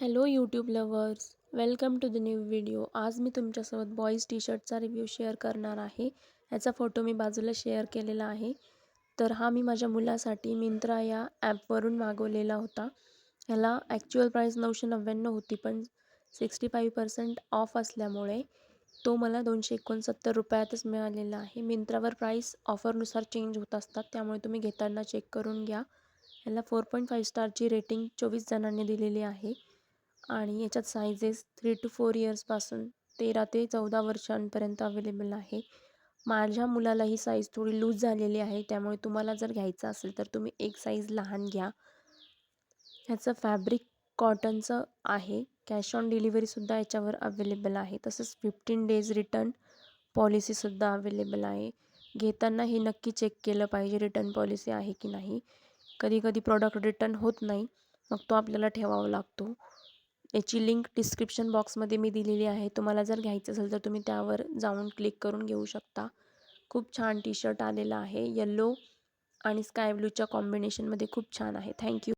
Hello YouTube lovers, welcome to the new video. आज मी तुमच्यासोबत बॉईज टी शर्टचा रिव्ह्यू शेअर करणार आहे. ह्याचा फोटो मी बाजूला शेअर केलेला आहे. तर हा मी माझ्या मुलासाठी मिंत्रा या ॲपवरून मागवलेला होता. ह्याला ॲक्च्युअल प्राईस 999 होती, पण 65% ऑफ असल्यामुळे तो मला 269 रुपयातच मिळालेला आहे. मिंत्रावर प्राईस ऑफरनुसार चेंज होत असतात, त्यामुळे तुम्ही घेताना चेक करून घ्या. ह्याला 4.5 स्टारची रेटिंग 24 जणांनी दिलेली आहे. आणि याच्यात सायझेस 3 to 4 इयर्सपासून 13 ते 14 वर्षांपर्यंत अवेलेबल आहे. माझ्या मुलाला ही साईज थोडी लूज झालेली आहे, त्यामुळे तुम्हाला जर घ्यायचं असेल तर तुम्ही एक साईज लहान घ्या. ह्याचं फॅब्रिक कॉटनचं आहे. कॅश ऑन डिलिव्हरीसुद्धा याच्यावर अवेलेबल आहे. तसंच 15 डेज रिटर्न पॉलिसीसुद्धा अवेलेबल आहे. घेताना हे नक्की चेक केलं पाहिजे, रिटर्न पॉलिसी आहे की नाही. कधी प्रॉडक्ट रिटर्न होत नाही, मग तो आपल्याला ठेवावा लागतो. याची लिंक डिस्क्रिप्शन बॉक्समध्ये मी दिलेली आहे. तुम्हाला जर घ्यायचं असेल तर तुम्ही त्यावर जाऊन क्लिक करून घेऊ शकता. खूप छान टी शर्ट आलेला आहे. येलो आणि स्काय ब्लूच्या कॉम्बिनेशनमध्ये खूप छान आहे. थँक्यू.